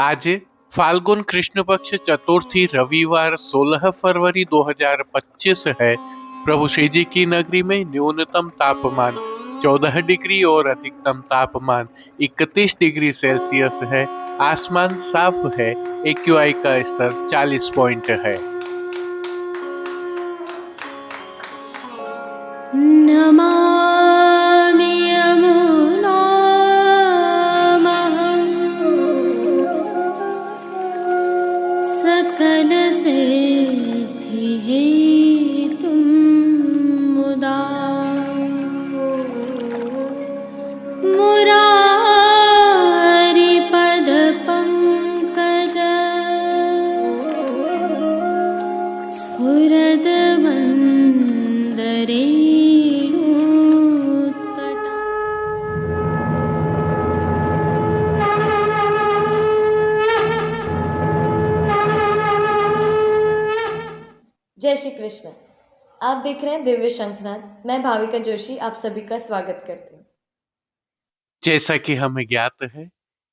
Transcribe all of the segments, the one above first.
आज फाल्गुन कृष्ण पक्ष चतुर्थी रविवार 16 फरवरी 2025 है। प्रभु श्री जी की नगरी में न्यूनतम तापमान 14 डिग्री और अधिकतम तापमान 31 डिग्री सेल्सियस है। आसमान साफ है। AQI का स्तर 40 पॉइंट है। नमामि यमुनामहं सकलसिद्धिहेतुं मुदा मुरारिपदपङ्कज स्फुरद्वन्दरे जय श्री कृष्ण। आप देख रहे हैं दिव्य शंखनाद। मैं भाविका जोशी आप सभी का स्वागत करती हूँ। जैसा कि हमें ज्ञात है,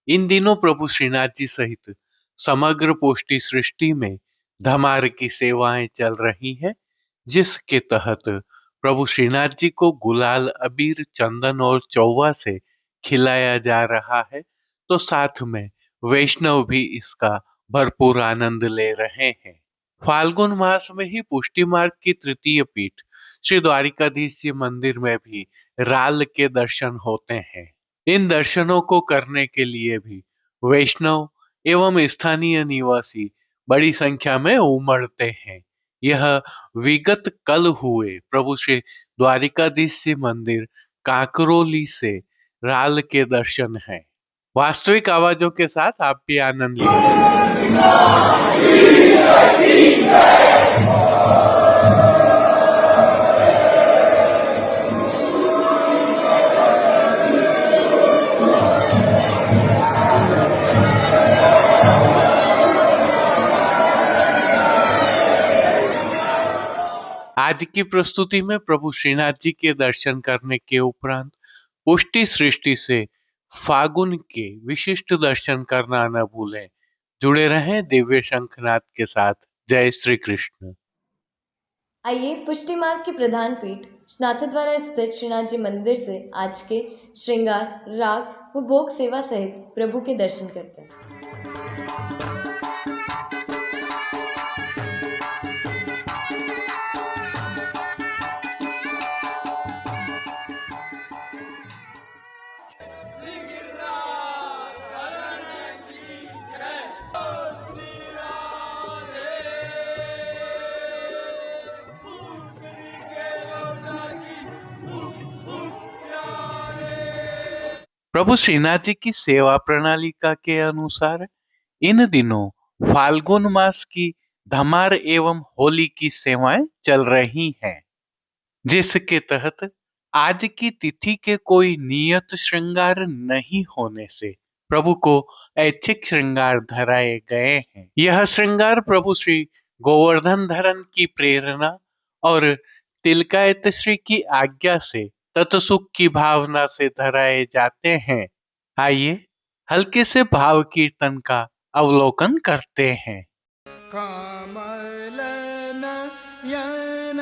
इन दिनों प्रभु श्रीनाथ जी सहित समग्र पोष्टि सृष्टि में धमार की सेवाएं चल रही हैं, जिसके तहत प्रभु श्रीनाथ जी को गुलाल, अबीर, चंदन और चौवा से खिलाया जा रहा है, तो साथ में वैष्णव भी इसका भरपूर आनंद ले रहे हैं। फाल्गुन मास में ही पुष्टि मार्ग की तृतीय पीठ श्री द्वारिकाधीश जी मंदिर में भी राल के दर्शन होते हैं। इन दर्शनों को करने के लिए भी वैष्णव एवं स्थानीय निवासी बड़ी संख्या में उमड़ते हैं। यह विगत कल हुए प्रभु श्री द्वारिकाधीश जी मंदिर काकरोली से राल के दर्शन हैं। वास्तविक आवाजों के साथ आप भी आनंद लीजिए। आज की प्रस्तुति में प्रभु श्रीनाथ जी के दर्शन करने के उपरांत पुष्टि सृष्टि से फागुन के विशिष्ट दर्शन करना न भूलें। जुड़े रहें दिव्य शंखनाद के साथ। जय श्री कृष्ण। आइए पुष्टि मार्ग की प्रधान पीठ नाथद्वारा स्थित श्रीनाथ जी मंदिर से आज के श्रृंगार, राग व भोग सेवा सहित प्रभु के दर्शन करते हैं। प्रभु श्रीनाथ जी की सेवा प्रणालिका के अनुसार इन दिनों फाल्गुन मास की धमार एवं होली की सेवाएं चल रही हैं, जिसके तहत आज की तिथि के कोई नियत श्रृंगार नहीं होने से प्रभु को ऐच्छिक श्रृंगार धराए गए हैं। यह श्रृंगार प्रभु श्री गोवर्धन धरन की प्रेरणा और तिलकायत श्री की आज्ञा से तत्सुख की भावना से धराए जाते हैं। आइए हल्के से भाव कीर्तन का अवलोकन करते हैं। कमल नयन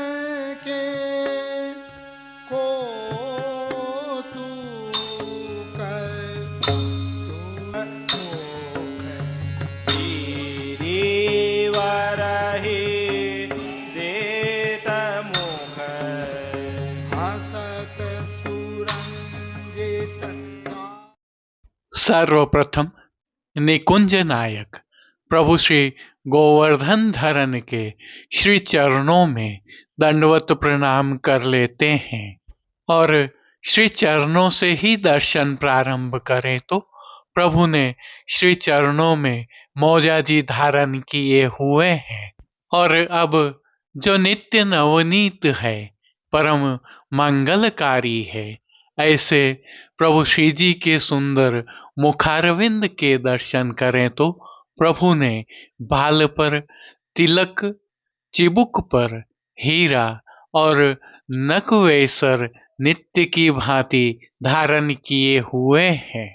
के कौतुक सुमुख गिरिवरहि देत मुख हसत सुरंजित। सर्वप्रथम निकुंज नायक प्रभु श्री गोवर्धन धरन के श्री चरणों में दंडवत प्रणाम कर लेते हैं और श्री चरणों से ही दर्शन प्रारंभ करें तो प्रभु ने श्री चरणों में मौजाजी धारण किए हुए हैं और अब जो नित्य नवनीत है, परम मंगलकारी है, ऐसे प्रभु श्री जी के सुंदर मुखारविंद के दर्शन करें तो प्रभु ने बाल पर तिलक, चिबुक पर हीरा और नकवेसर नित्य की भांति धारण किए हुए हैं।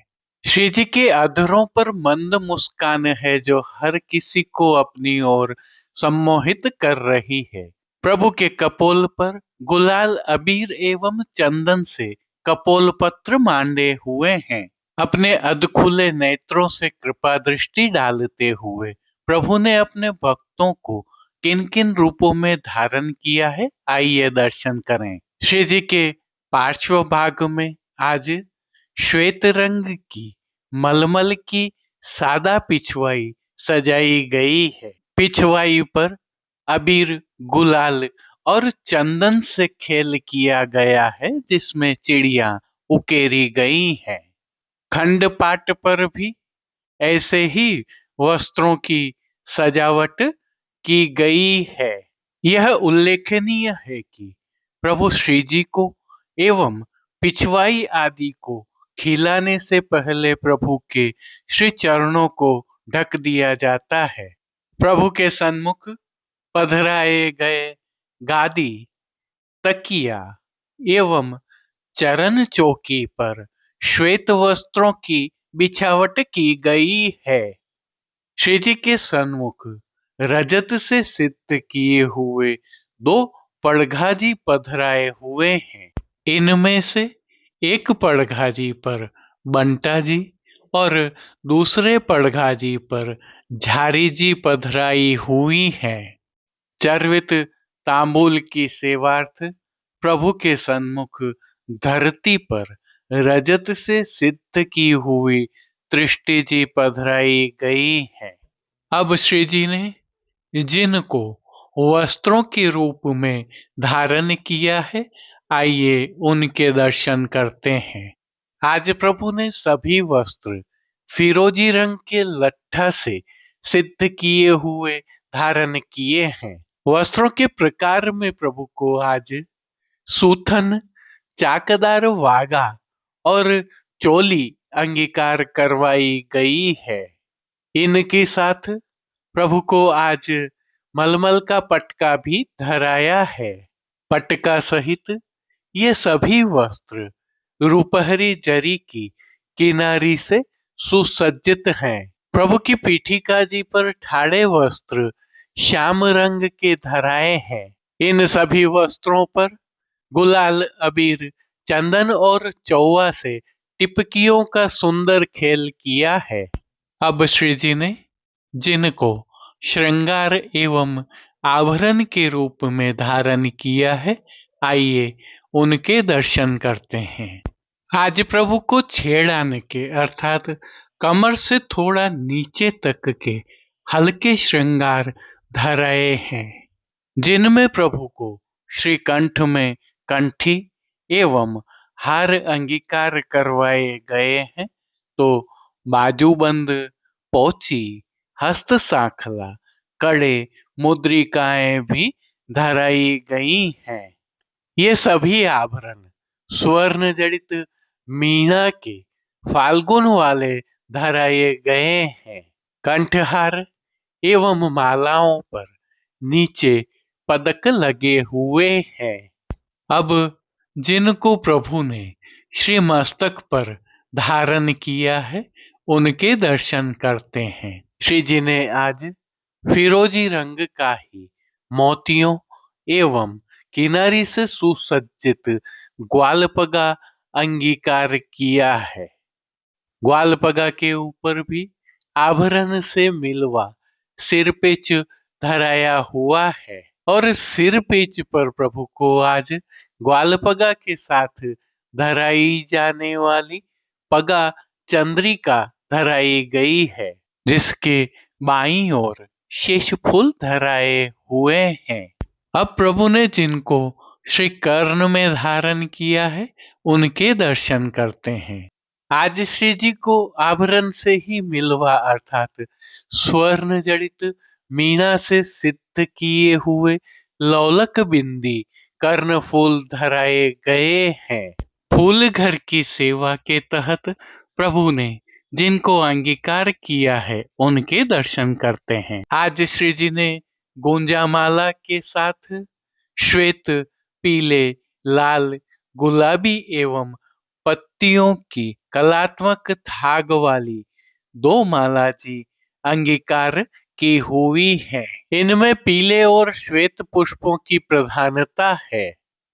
श्री जी के अधरों पर मंद मुस्कान है जो हर किसी को अपनी ओर सम्मोहित कर रही है। प्रभु के कपोल पर गुलाल, अबीर एवं चंदन से कपोल पत्र मांडे हुए हैं। अपने अधखुले नेत्रों से कृपा दृष्टि डालते हुए प्रभु ने अपने भक्तों को किन किन रूपों में धारण किया है, आइए दर्शन करें। श्री जी के पार्श्व भाग में आज श्वेत रंग की मलमल की सादा पिछवाई सजाई गई है। पिछवाई पर अबीर, गुलाल और चंदन से खेल किया गया है, जिसमें चिड़िया उकेरी गई हैं। खंड पाट पर भी ऐसे ही वस्त्रों की सजावट की गई है। यह उल्लेखनीय है कि प्रभु श्री जी को एवं पिछवाई आदि को खिलाने से पहले प्रभु के श्री चरणों को ढक दिया जाता है। प्रभु के सन्मुख पधराए गए गादी, तकिया एवं चरण चौकी पर श्वेत वस्त्रों की बिछावट की गई है। श्री जी के सन्मुख रजत से सिद्ध किए हुए दो पड़घाजी पधराए हुए हैं। इनमें से एक पड़घाजी पर बंटा जी और दूसरे पड़घाजी पर झारी जी पधराई हुई हैं। चर्वित तांबूल की सेवार्थ प्रभु के सन्मुख धरती पर रजत से सिद्ध की हुई दृष्टि जी पधराई गई है। अब श्री जी ने जिनको वस्त्रों के रूप में धारण किया है, आइए उनके दर्शन करते हैं। आज प्रभु ने सभी वस्त्र फिरोजी रंग के लट्ठा से सिद्ध किए हुए धारण किए हैं। वस्त्रों के प्रकार में प्रभु को आज सूथन, चाकदार वागा और चोली अंगीकार करवाई गई है। इनके साथ प्रभु को आज मलमल का पटका भी धराया है। पटका सहित ये सभी वस्त्र रुपहरी जरी की किनारी से सुसज्जित हैं। प्रभु की पीठिका जी पर ठाड़े वस्त्र श्याम रंग के धराए हैं। इन सभी वस्त्रों पर गुलाल, अबीर, चंदन और चौवा से टिपकियों का सुंदर खेल किया है। अब श्री जी ने जिनको श्रृंगार एवं आभरण के रूप में धारण किया है, आइए उनके दर्शन करते हैं। आज प्रभु को छेड़ाने के अर्थात कमर से थोड़ा नीचे तक के हल्के श्रृंगार धराए हैं, जिनमें प्रभु को श्री कंठ में कंठी एवं हार अंगीकार करवाए गए हैं, तो बाजूबंद, पोची, हस्त सांखला, कड़े, मुद्रिकाएं भी धराई गई हैं। ये सभी आभरण स्वर्ण जड़ित मीणा के फाल्गुन वाले धराए गए हैं। कंठहार एवं मालाओं पर नीचे पदक लगे हुए हैं। अब जिनको प्रभु ने श्री मस्तक पर धारण किया है, उनके दर्शन करते हैं। श्री जी ने आज फिरोजी रंग का ही मोतियों एवं किनारी से सुसज्जित ग्वालपगा अंगीकार किया है। ग्वालपगा के ऊपर भी आभरण से मिलवा सिरपेच धराया हुआ है और सिरपेच पर प्रभु को आज ग्वालपगा के साथ धराई जाने वाली पगा चंद्रिका धराई गई है, जिसके बाईं ओर शेष फूल धराए हुए हैं। अब प्रभु ने जिनको श्री कर्ण में धारण किया है, उनके दर्शन करते हैं। आज श्री जी को आभरण से ही मिलवा अर्थात स्वर्ण जड़ित मीणा से सिद्ध किए हुए लौलक बिंदी कर्ण फूल धराए गए हैं। फूल घर की सेवा के तहत प्रभु ने जिनको अंगीकार किया है, उनके दर्शन करते हैं। आज श्री जी ने गुंजामाला के साथ श्वेत, पीले, लाल, गुलाबी एवं पत्तियों की कलात्मक थाग वाली 2 माला जी अंगीकार की हुई है। इनमें पीले और श्वेत पुष्पों की प्रधानता है।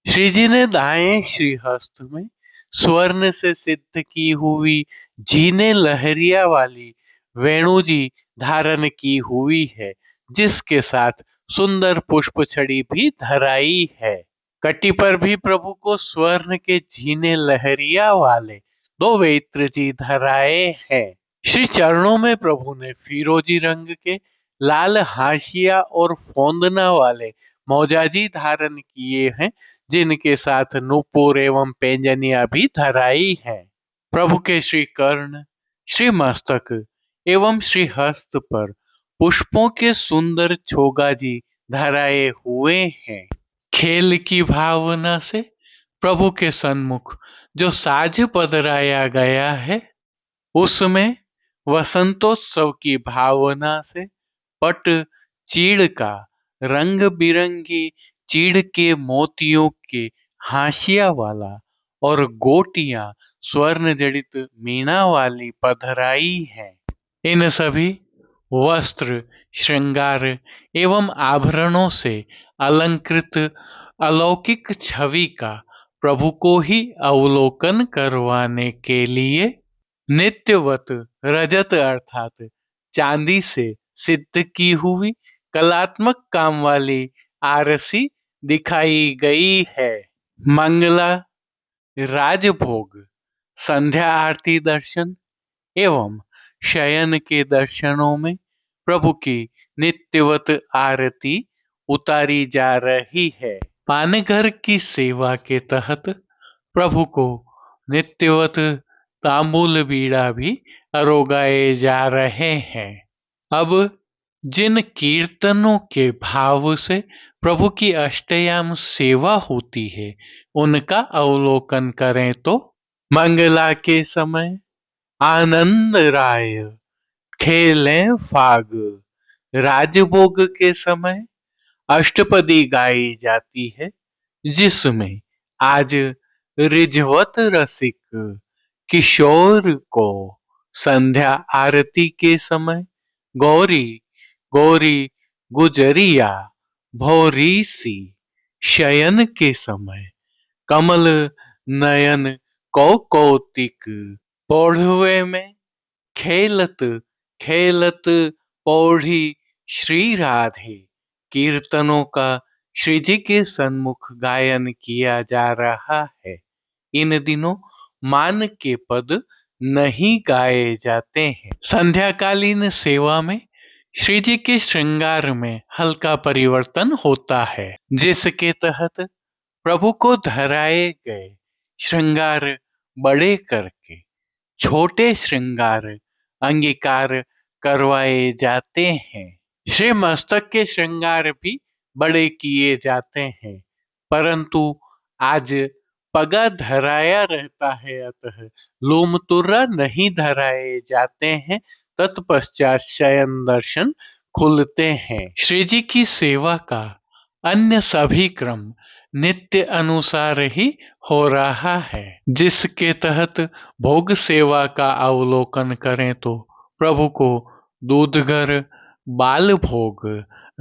श्री जी ने दाएं श्रीहस्त में स्वर्ण से सिद्ध की हुई झीने लहरिया वाली वेणु जी धारण की हुई है, जिसके साथ सुंदर पुष्प छड़ी भी धराई है। कटी पर भी प्रभु को स्वर्ण के झीने लहरिया वाले 2 वेत्र जी धराए हैं। श्री चरणों में प्रभु ने फिरोजी रंग के लाल हाशिया और फोंदना वाले मौजाजी धारण किए हैं, जिनके साथ नूपुर एवं पैंजनिया भी धराई है। प्रभु के श्री कर्ण, श्री मस्तक एवं श्री हस्त पर पुष्पों के सुंदर छोगाजी धराए हुए हैं। खेल की भावना से प्रभु के सन्मुख जो साज पधराया गया है, उसमें वसंतोत्सव की भावना से पट चीड़ का रंग बिरंगी चीड़ के मोतियों के हाशिया वाला और गोटियां स्वर्ण जड़ित मीना वाली पधराई है। इन सभी वस्त्र, श्रृंगार एवं आभरणों से अलंकृत अलौकिक छवि का प्रभु को ही अवलोकन करवाने के लिए नित्यवत रजत अर्थात चांदी से सिद्ध की हुई कलात्मक काम वाली आरसी दिखाई गई है। मंगला, राजभोग, संध्या आरती दर्शन एवं शयन के दर्शनों में प्रभु की नित्यवत आरती उतारी जा रही है। पानघर की सेवा के तहत प्रभु को नित्यवत तांबूल बीड़ा भी अरोगाए जा रहे हैं। अब जिन कीर्तनों के भाव से प्रभु की अष्टयाम सेवा होती है, उनका अवलोकन करें तो मंगला के समय आनंद राय खेलें फाग, राजभोग के समय अष्टपदी गाई जाती है, जिसमें आज रिझवत रसिक किशोर को संध्या आरती के समय गौरी गौरी गुजरिया भौरी सी, शयन के समय कमल नयन कौकौतिक, पौढ़वे में खेलत खेलत पौढ़ी श्री राधे कीर्तनों का श्री जी के सन्मुख गायन किया जा रहा है। इन दिनों मान के पद नहीं गाए जाते हैं। संध्याकालीन सेवा में श्री जी के श्रृंगार में हल्का परिवर्तन होता है, जिसके तहत प्रभु को धराए गए श्रृंगार बड़े करके छोटे श्रृंगार अंगीकार करवाए जाते हैं। श्री मस्तक के श्रृंगार भी बड़े किए जाते हैं, परंतु आज पगा धराया रहता है, अतः लोम तुर्रा नहीं धराए जाते हैं। तत्पश्चात शयन दर्शन खुलते हैं। श्री जी की सेवा का अन्य सभी क्रम नित्य अनुसार ही हो रहा है, जिसके तहत भोग सेवा का अवलोकन करें तो प्रभु को दूधघर, बाल भोग,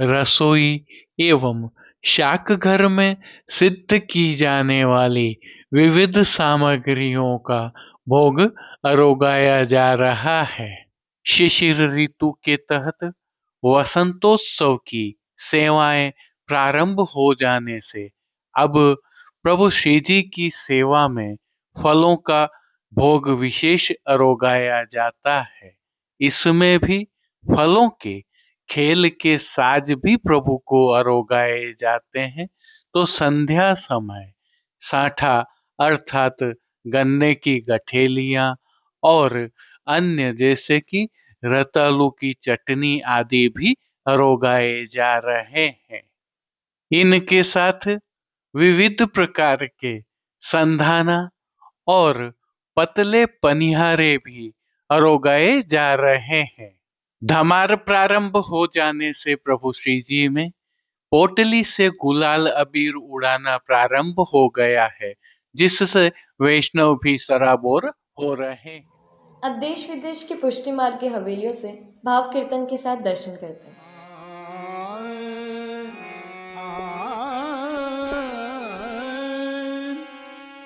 रसोई एवं शाक घर में सिद्ध की जाने वाली विविध सामग्रियों का भोग अरोगाया जा रहा है। शिशिर ऋतु के तहत वसंतोत्सव की सेवाएं प्रारंभ हो जाने से अब प्रभु श्री जी की सेवा में फलों का भोग विशेष अरोगाया जाता है। इसमें भी फलों के खेल के साज भी प्रभु को अरोगाए जाते हैं। तो संध्या समय साठा अर्थात गन्ने की गठेलियां और अन्य जैसे कि रतालू की चटनी आदि भी अरोगाए जा रहे हैं। इनके साथ विविध प्रकार के संधाना और पतले पनिहारे भी अरोगाए जा रहे हैं। धमार प्रारंभ हो जाने से प्रभु श्री जी में पोटली से गुलाल अबीर उड़ाना प्रारंभ हो गया है, जिससे वैष्णव भी सराबोर हो रहे। अब देश विदेश की पुष्टि मार्ग की हवेलियों से भाव कीर्तन के साथ दर्शन करते हैं।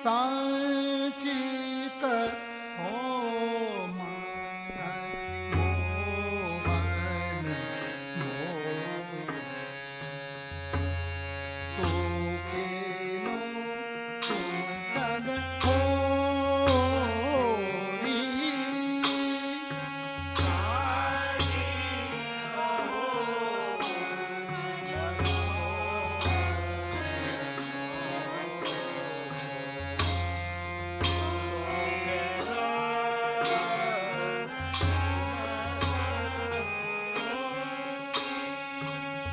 सांची कहो मोहन मोह तो खेलो तुम सग होरी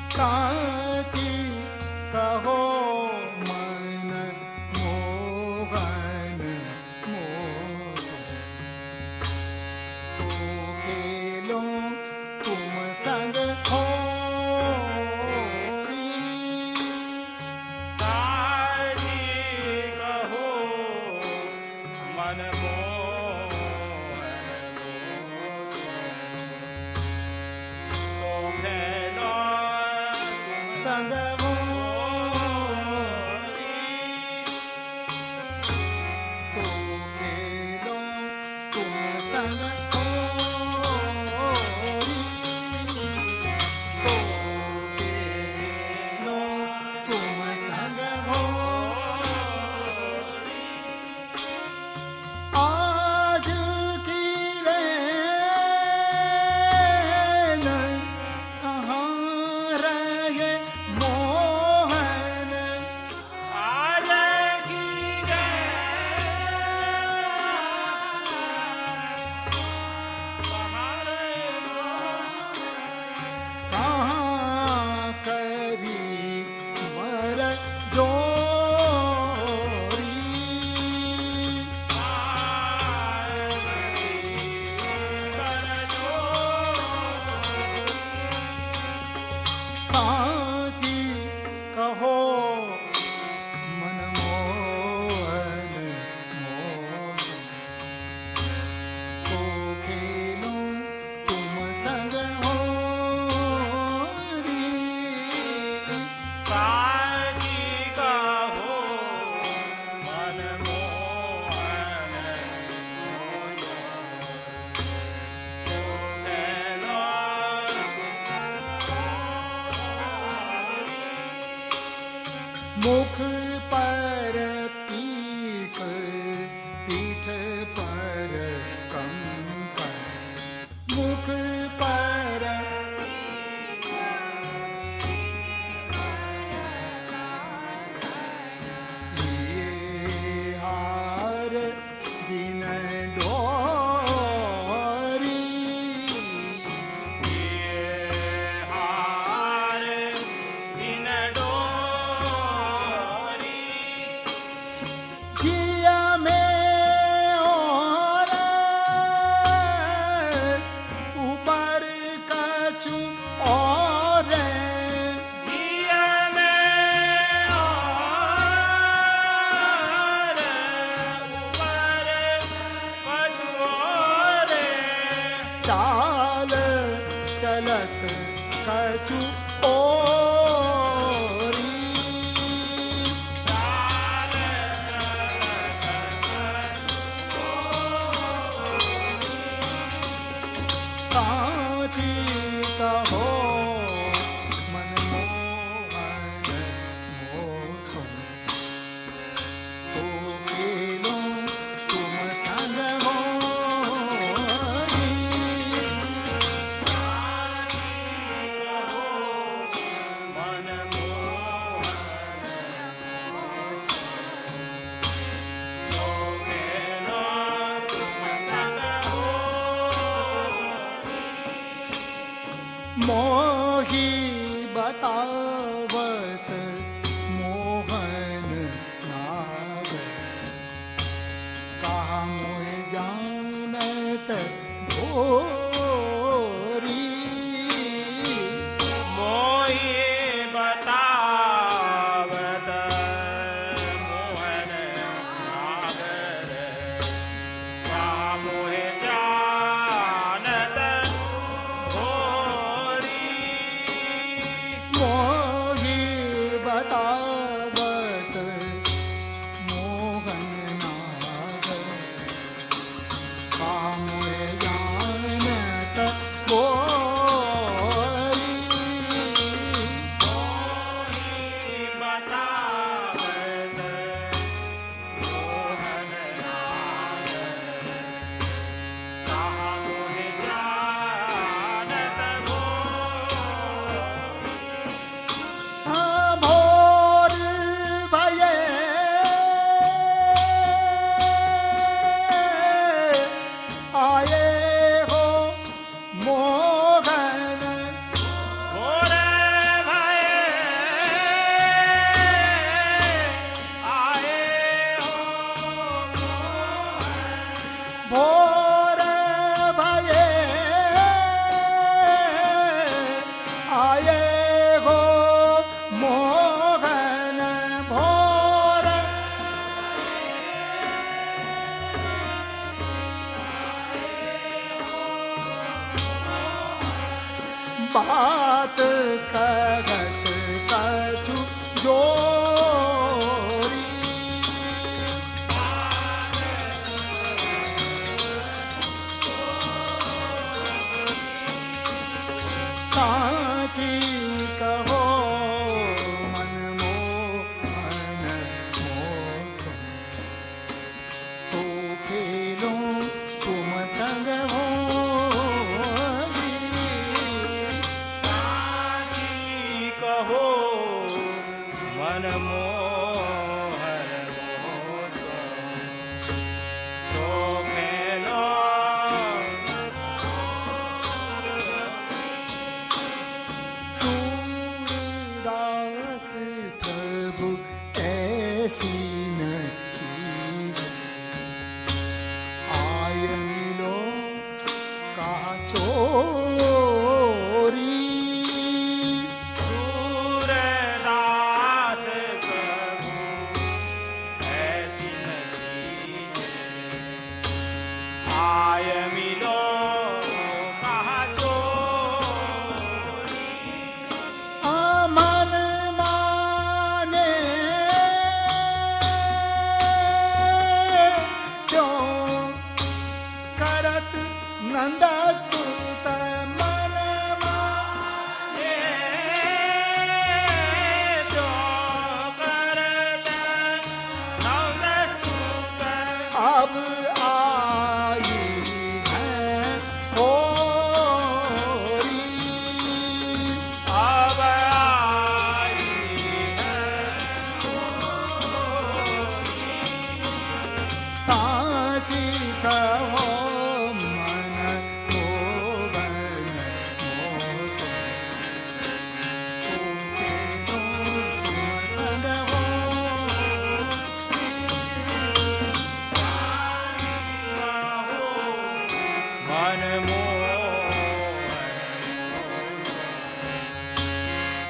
सांची कहो मन मोहन मोह तो खेलो तुम संग होरी साजी कहो मन तो खेलो संग होरी तो खेलो तुम संग होरी तो खेलो तुम संग होरी आज की लेन कहाँ रहे मोहन आज की कहाँ करी वर जोरी सांची कहो मन मोहन मोह तो खेलो तुम संग होरी साजी कहो मन मोहन तो खेलो मुख पर पीक पीठ पर कंकण मुख पर ये हार बिन डोरी हार बिन डोरी जिया में और ऊपर कछु और जिया में और ऊपर कछु और चाल चलत कछु ओरी सांची कहो मन मोहन मोह तो खेलो तुम संग होरी मन तो खेलो तुम संग मोही बतावत मोहन नाग कहा मोह जानत भोरी मोही बतावत मोहन बात करत कछु जोरी साची कहो मन मोहन मोसम तो खेलो तुम संग हो कहो मन मोहन मोसम तो खेलो सूरदास प्रभु ऐसी न कीज आय मिलो का चोरी सूरदास प्रभु ऐसी नदी आय मिलो कहा चोरी मन माने क्यों करत नंद सुत मन ये जो करत नंद सुत अब आई है होरी अब आई है साची कहो मन मोहन मोसम तुमके तुम संग हो मन मोहन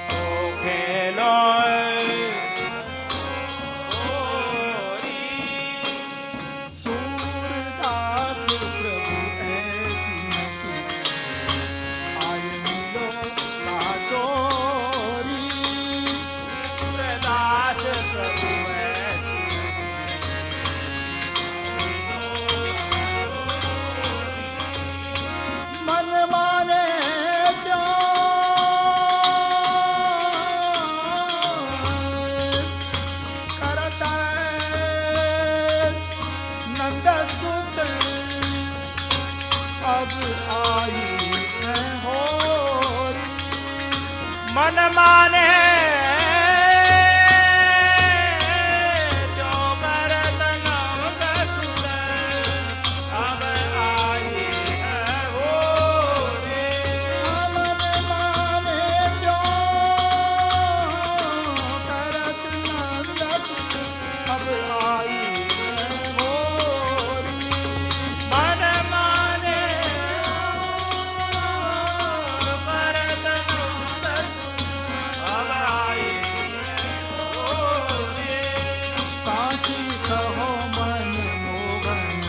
तो खेलो सूरदास प्रभु ऐसी नकी आय मिलो का चोरी सूरदास प्रभु ऐसी मन माने क्यों करता नंद सुत अब आई है होरी मन माने जो करत नंद सुत अब आई है होरी मन माने क्यों करत नंद सुत अब आई है होरी मन माने करत नंद सुत अब आई है होरी साची कहो मन मोहन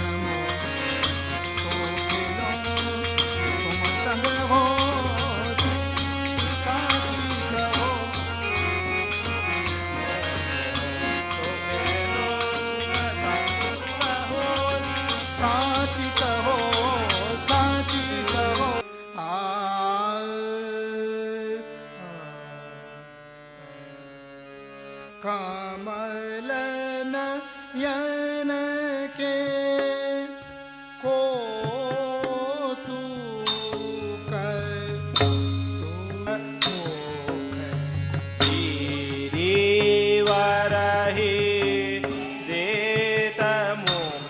तो खेलो तुम संग हो साची कहो साची कहो साची कहो कमल नयन के को तू कर वरहि देत मुख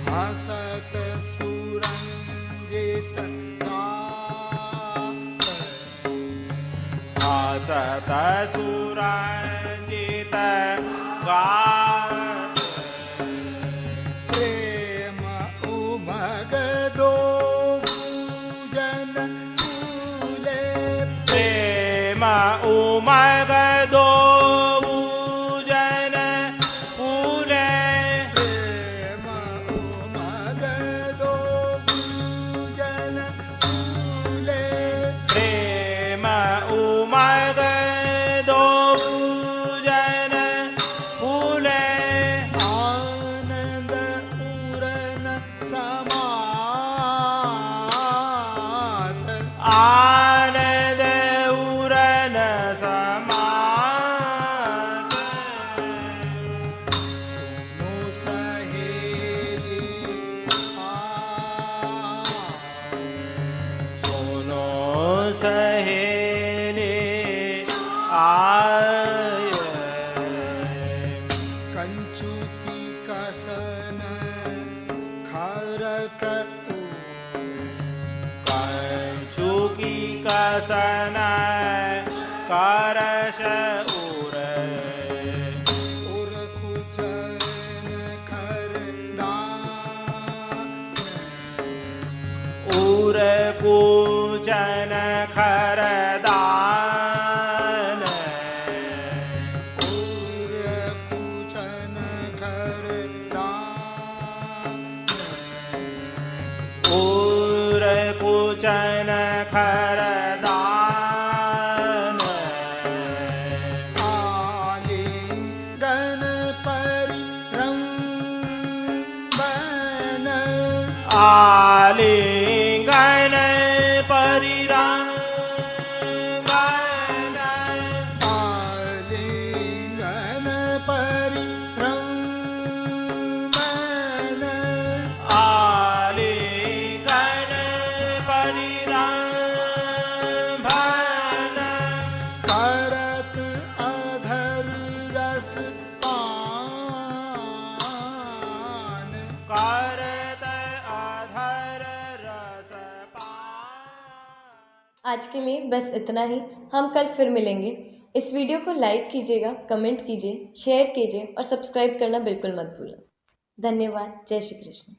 हसत सुरंजित गात हसत सुरंजित गात प्रेम उमग दो जन फूले प्रेम उमग दो जन फूले प्रेम उमग दो जन फूले आनंद उरन समात सुनो सहेली सुनो सहेली आय कंचुकी कसन खरक कंचुकी कसन करश उर उरखुचन खरदान उर कुचन खरदान उरखुचन खरदान उर कुचन खरदान आलिंगन परिरंबन आलिंगन परिरंगन आलिंगन परिरंबन आलिंगन परिरंभन करत अधर रस पान करत अधर रस पान। आज के लिए बस इतना ही। हम कल फिर मिलेंगे। इस वीडियो को लाइक कीजिएगा, कमेंट कीजिए, शेयर कीजिए और सब्सक्राइब करना बिल्कुल मत भूलना। धन्यवाद। जय श्री कृष्ण।